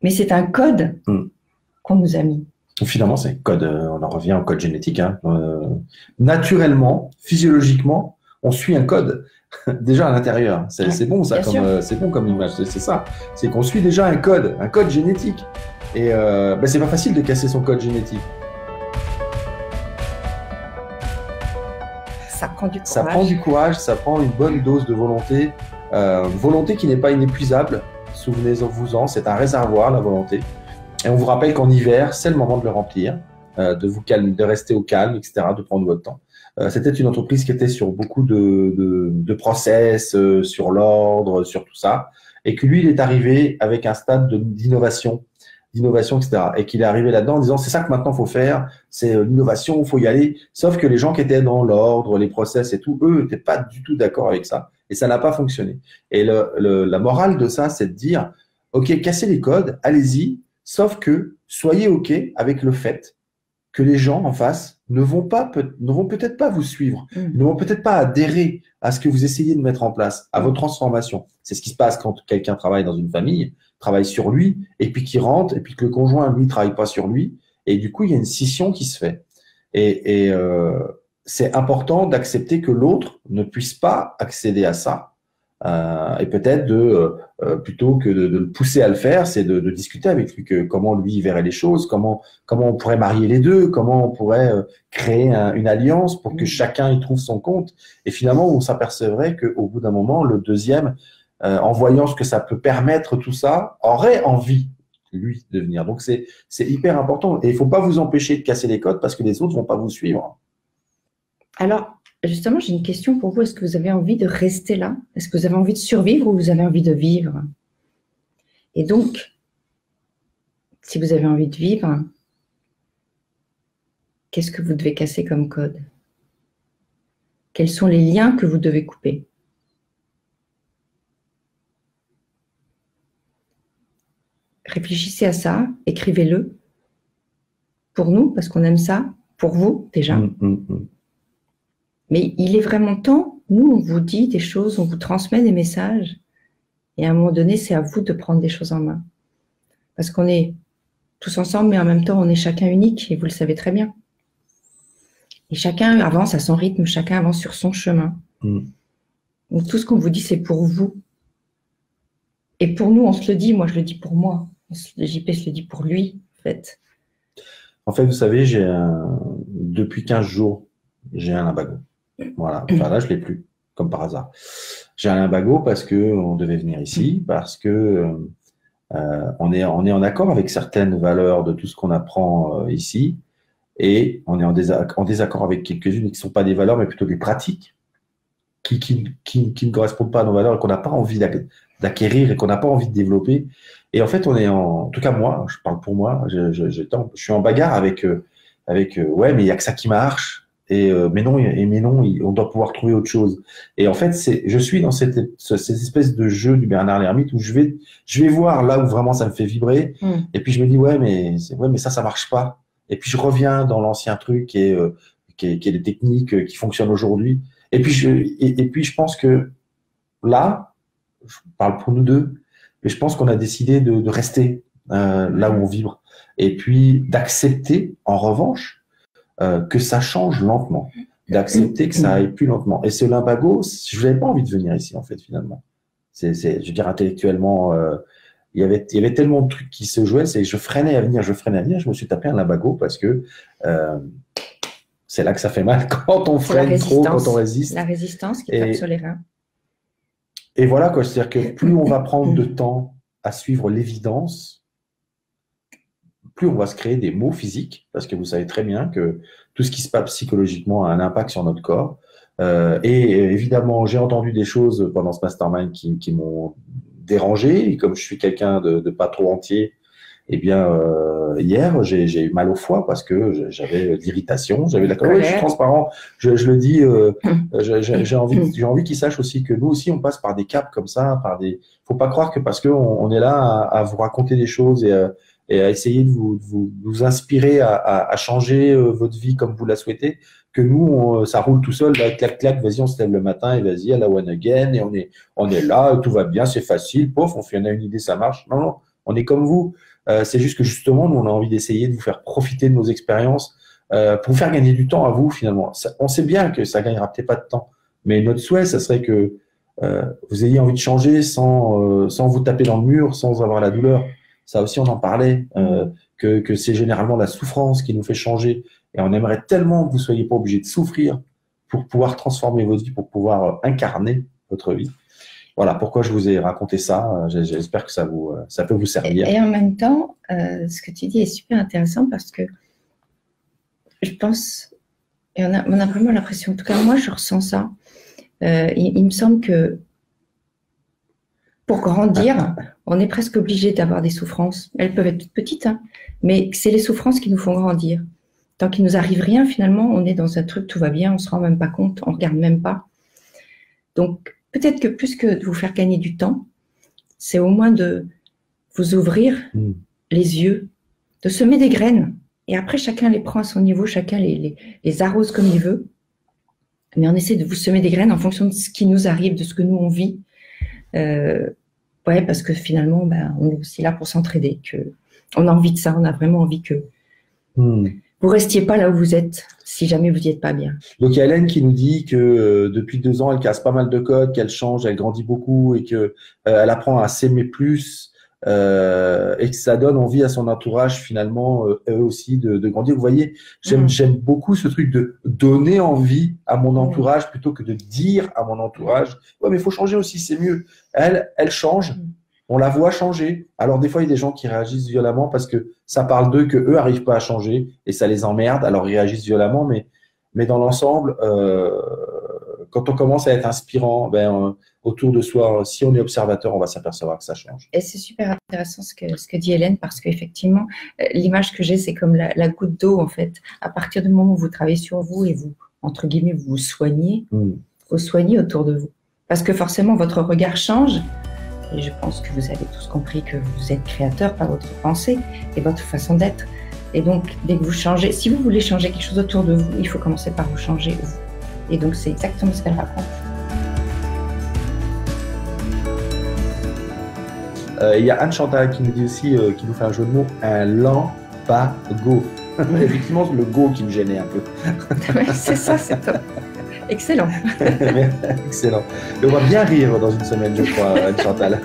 Mais c'est un code Mm. qu'on nous a mis. Finalement, c'est un code, on en revient au code génétique, hein. Naturellement, physiologiquement, on suit un code déjà à l'intérieur. Ouais, C'est bon ça, bien sûr. c'est bon comme image, c'est ça. C'est qu'on suit déjà un code génétique. Et ben, c'est pas facile de casser son code génétique. Ça prend du Ça courage. prend du courage, ça prend une bonne dose de volonté, volonté qui n'est pas inépuisable. Souvenez-vous-en, c'est un réservoir, la volonté. Et on vous rappelle qu'en hiver, c'est le moment de le remplir, de vous calmer, de rester au calme, etc., de prendre votre temps. C'était une entreprise qui était sur beaucoup de process, sur l'ordre, sur tout ça, et que lui, il est arrivé avec un stade d'innovation, etc. Et qu'il est arrivé là-dedans en disant, c'est ça que maintenant il faut faire, c'est l'innovation, il faut y aller. Sauf que les gens qui étaient dans l'ordre, les process et tout, eux, n'étaient pas du tout d'accord avec ça. Et ça n'a pas fonctionné. Et la morale de ça, c'est de dire, OK, cassez les codes, allez-y, sauf que soyez OK avec le fait que les gens en face ne vont peut-être pas vous suivre, ne vont peut-être pas adhérer à ce que vous essayez de mettre en place, à vos transformations. C'est ce qui se passe quand quelqu'un travaille dans une famille, travaille sur lui, et puis qu'il rentre, et puis que le conjoint, lui, travaille pas sur lui, et du coup, il y a une scission qui se fait. C'est important d'accepter que l'autre ne puisse pas accéder à ça, et peut-être plutôt que de le pousser à le faire, c'est de discuter avec lui que comment lui il verrait les choses, comment on pourrait marier les deux, comment on pourrait créer une alliance pour que chacun y trouve son compte. Et finalement, on s'apercevrait qu'au bout d'un moment, le deuxième, en voyant ce que ça peut permettre tout ça, aurait envie lui de venir. Donc c'est hyper important. Et il faut pas vous empêcher de casser les codes parce que les autres vont pas vous suivre. Alors, justement, j'ai une question pour vous. Est-ce que vous avez envie de rester là? Est-ce que vous avez envie de survivre ou vous avez envie de vivre? Et donc, si vous avez envie de vivre, qu'est-ce que vous devez casser comme code? Quels sont les liens que vous devez couper? Réfléchissez à ça, écrivez-le. Pour nous, parce qu'on aime ça. Pour vous, déjà. Mais il est vraiment temps, nous, on vous dit des choses, on vous transmet des messages. Et à un moment donné, c'est à vous de prendre des choses en main. Parce qu'on est tous ensemble, mais en même temps, on est chacun unique, et vous le savez très bien. Et chacun avance à son rythme, chacun avance sur son chemin. Donc tout ce qu'on vous dit, c'est pour vous. Et pour nous, on se le dit, moi je le dis pour moi. Le JP se le dit pour lui, en fait. En fait, vous savez, depuis 15 jours, j'ai un lumbago. Voilà. Enfin, là, je l'ai plus, comme par hasard. J'ai un lumbago parce que on devait venir ici, parce que on est en accord avec certaines valeurs de tout ce qu'on apprend ici, et on est en désaccord avec quelques-unes qui ne sont pas des valeurs, mais plutôt des pratiques qui ne correspondent pas à nos valeurs et qu'on n'a pas envie d'acquérir et qu'on n'a pas envie de développer. Et en fait, en tout cas moi, je parle pour moi, je suis en bagarre avec ouais, mais il y a que ça qui marche. Mais non, on doit pouvoir trouver autre chose. Et en fait, je suis dans cette espèce de jeu du Bernard l'ermite où je vais voir là où vraiment ça me fait vibrer. Et puis je me dis ouais, mais ça marche pas. Et puis je reviens dans l'ancien truc qui est des techniques qui fonctionnent aujourd'hui. Et puis je pense que là, je parle pour nous deux, mais je pense qu'on a décidé de rester là où on vibre. Et puis d'accepter, en revanche, que ça change lentement, d'accepter que ça aille plus lentement. Et ce lumbago, je n'avais pas envie de venir ici, en fait, finalement. Je veux dire, intellectuellement, il y avait tellement de trucs qui se jouaient, je freinais à venir, je me suis tapé un lumbago parce que c'est là que ça fait mal quand on freine trop, quand on résiste. La résistance qui tape sur les reins. Et voilà, quoi. C'est-à-dire que plus on va prendre de temps à suivre l'évidence, plus on va se créer des maux physiques, parce que vous savez très bien que tout ce qui se passe psychologiquement a un impact sur notre corps. Et évidemment, j'ai entendu des choses pendant ce mastermind qui m'ont dérangé. Et comme je suis quelqu'un de pas trop entier, eh bien, hier, j'ai eu mal au foie parce que j'avais de l'irritation, j'avais de la colère. Oui, je suis transparent, je le dis. J'ai envie qu'ils sachent aussi que nous aussi, on passe par des caps comme ça, Faut pas croire que parce qu'on est là à vous raconter des choses et à essayer de vous inspirer à changer votre vie comme vous la souhaitez, que nous, ça roule tout seul, là, clac, clac, vas-y, on se lève le matin et vas-y, à la one again, et on est là, tout va bien, c'est facile, pof, on a une idée, ça marche. Non, non, On est comme vous. C'est juste que justement, nous, on a envie d'essayer de vous faire profiter de nos expériences pour vous faire gagner du temps à vous, finalement. On sait bien que ça gagnera peut-être pas de temps, mais notre souhait, ça serait que vous ayez envie de changer sans vous taper dans le mur, sans avoir la douleur. Ça aussi, on en parlait, que c'est généralement la souffrance qui nous fait changer. Et on aimerait tellement que vous soyez pas obligés de souffrir pour pouvoir transformer votre vie, pour pouvoir incarner votre vie. Voilà pourquoi je vous ai raconté ça. J'espère que ça peut vous servir. Et en même temps, ce que tu dis est super intéressant parce que je pense, et on a vraiment l'impression, en tout cas moi je ressens ça, il me semble que pour grandir, on est presque obligé d'avoir des souffrances. Elles peuvent être toutes petites, hein, mais c'est les souffrances qui nous font grandir. Tant qu'il nous arrive rien, finalement, on est dans un truc, tout va bien, on se rend même pas compte, on regarde même pas. Donc, peut-être que plus que de vous faire gagner du temps, c'est au moins de vous ouvrir les yeux, de semer des graines. Et après, chacun les prend à son niveau, chacun les arrose comme il veut. Mais on essaie de vous semer des graines en fonction de ce qui nous arrive, de ce que nous on vit. Ouais, parce que finalement, on est aussi là pour s'entraider. On a envie de ça, on a vraiment envie que vous restiez pas là où vous êtes, si jamais vous n'y êtes pas bien. Donc, il y a Hélène qui nous dit que depuis 2 ans, elle casse pas mal de codes, qu'elle change, elle grandit beaucoup et que elle apprend à s'aimer plus et que ça donne envie à son entourage, finalement, eux aussi, de grandir. Vous voyez, j'aime beaucoup ce truc de donner envie à mon entourage plutôt que de dire à mon entourage « Ouais, mais il faut changer aussi, c'est mieux. » Elle change. On la voit changer. Alors, des fois, il y a des gens qui réagissent violemment parce que ça parle d'eux, qu'eux n'arrivent pas à changer et ça les emmerde. Alors, ils réagissent violemment, mais dans l'ensemble, quand on commence à être inspirant, autour de soi, si on est observateur, on va s'apercevoir que ça change. Et c'est super intéressant ce que dit Hélène parce qu'effectivement, l'image que j'ai, c'est comme la goutte d'eau, en fait. À partir du moment où vous travaillez sur vous et vous, entre guillemets, vous soignez, vous soignez autour de vous. Parce que forcément, votre regard change. Et je pense que vous avez tous compris que vous êtes créateur par votre pensée et votre façon d'être. Et donc, dès que vous changez, si vous voulez changer quelque chose autour de vous, il faut commencer par vous changer vous. Et donc, c'est exactement ce qu'elle raconte. Il y a Anne Chantal qui nous dit aussi, qui nous fait un jeu de mots, un lampago. Effectivement, c'est le go qui me gênait un peu. C'est ça, c'est top. Excellent. Excellent. Et on va bien rire dans une semaine, je crois, Anne Chantal.